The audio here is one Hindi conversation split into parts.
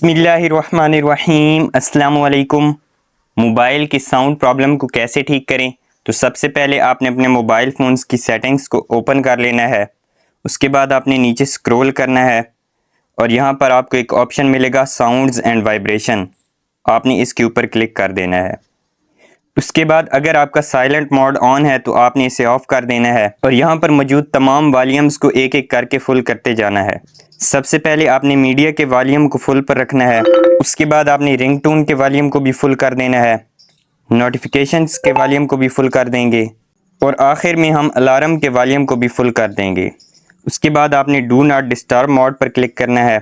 बिस्मिल्लाहिर्रहमानिर्रहीम अस्सलामुअलैकुम। मोबाइल की साउंड प्रॉब्लम को कैसे ठीक करें? तो सबसे पहले आपने अपने मोबाइल फ़ोन्स की सेटिंग्स को ओपन कर लेना है। उसके बाद आपने नीचे स्क्रॉल करना है और यहाँ पर आपको एक ऑप्शन मिलेगा साउंड्स एंड वाइब्रेशन। आपने इसके ऊपर क्लिक कर देना है। उसके बाद अगर आपका साइलेंट मोड ऑन है तो आपने इसे ऑफ़ कर देना है और यहाँ पर मौजूद तमाम वॉल्यूम्स को एक एक करके फुल करते जाना है। सबसे पहले आपने मीडिया के वॉल्यूम को फुल पर रखना है। उसके बाद आपने रिंगटोन के वॉल्यूम को भी फुल कर देना है। नोटिफिकेशंस के वॉल्यूम को भी फुल कर देंगे और आखिर में हम अलार्म के वॉल्यूम को भी फुल कर देंगे। उसके बाद आपने डू नॉट डिस्टर्ब मोड पर क्लिक करना है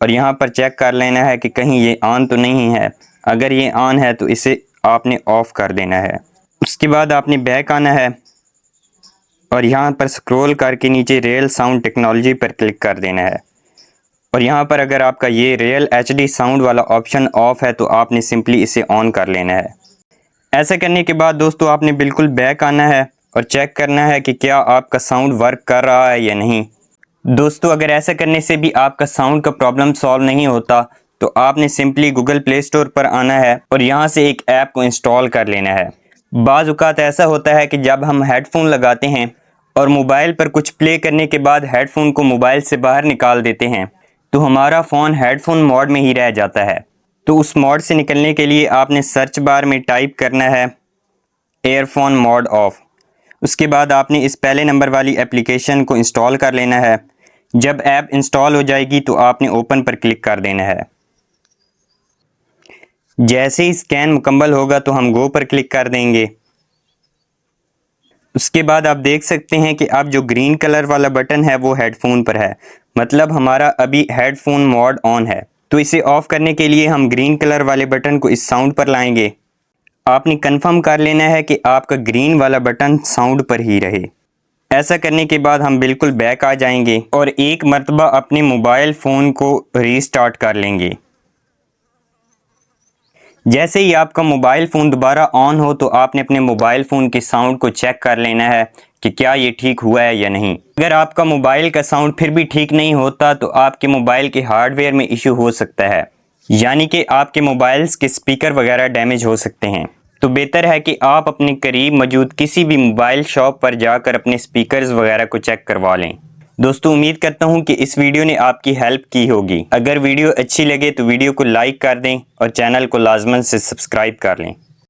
और यहाँ पर चेक कर लेना है कि कहीं ये ऑन तो नहीं है। अगर ये ऑन है तो इसे आपने ऑफ़ कर देना है। उसके बाद आपने बैक आना है और यहाँ पर स्क्रॉल करके नीचे रियल साउंड टेक्नोलॉजी पर क्लिक कर देना है और यहाँ पर अगर आपका ये रियल HD साउंड वाला ऑप्शन ऑफ है तो आपने सिंपली इसे ऑन कर लेना है। ऐसा करने के बाद दोस्तों आपने बिल्कुल बैक आना है और चेक करना है कि क्या आपका साउंड वर्क कर रहा है या नहीं। दोस्तों अगर ऐसा करने से भी आपका साउंड का प्रॉब्लम सॉल्व नहीं होता तो आपने सिंपली गूगल प्ले स्टोर पर आना है और यहाँ से एक ऐप को इंस्टॉल कर लेना है। बाज़ औक़ात ऐसा होता है कि जब हम हेडफोन लगाते हैं और मोबाइल पर कुछ प्ले करने के बाद हेडफोन को मोबाइल से बाहर निकाल देते हैं तो हमारा फ़ोन हेडफोन मोड में ही रह जाता है। तो उस मोड से निकलने के लिए आपने सर्च बार में टाइप करना है एयरफोन मोड ऑफ। उसके बाद आपने इस पहले नंबर वाली एप्लीकेशन को इंस्टॉल कर लेना है। जब ऐप इंस्टॉल हो जाएगी तो आपने ओपन पर क्लिक कर देना है। जैसे ही स्कैन मुकम्मल होगा तो हम गो पर क्लिक कर देंगे। उसके बाद आप देख सकते हैं कि अब जो ग्रीन कलर वाला बटन है वो हेडफोन पर है, मतलब हमारा अभी हेडफोन मोड ऑन है। तो इसे ऑफ़ करने के लिए हम ग्रीन कलर वाले बटन को इस साउंड पर लाएंगे। आपने कंफर्म कर लेना है कि आपका ग्रीन वाला बटन साउंड पर ही रहे। ऐसा करने के बाद हम बिल्कुल बैक आ जाएंगे और एक मरतबा अपने मोबाइल फ़ोन को रीस्टार्ट कर लेंगे। जैसे ही आपका मोबाइल फ़ोन दोबारा ऑन हो तो आपने अपने मोबाइल फ़ोन के साउंड को चेक कर लेना है कि क्या ये ठीक हुआ है या नहीं। अगर आपका मोबाइल का साउंड फिर भी ठीक नहीं होता तो आपके मोबाइल के हार्डवेयर में इशू हो सकता है, यानी कि आपके मोबाइल्स के स्पीकर वगैरह डैमेज हो सकते हैं। तो बेहतर है कि आप अपने करीब मौजूद किसी भी मोबाइल शॉप पर जाकर अपने स्पीकर्स वगैरह को चेक करवा लें। दोस्तों उम्मीद करता हूँ कि इस वीडियो ने आपकी हेल्प की होगी। अगर वीडियो अच्छी लगे तो वीडियो को लाइक कर दें और चैनल को लाजमन से सब्सक्राइब कर लें।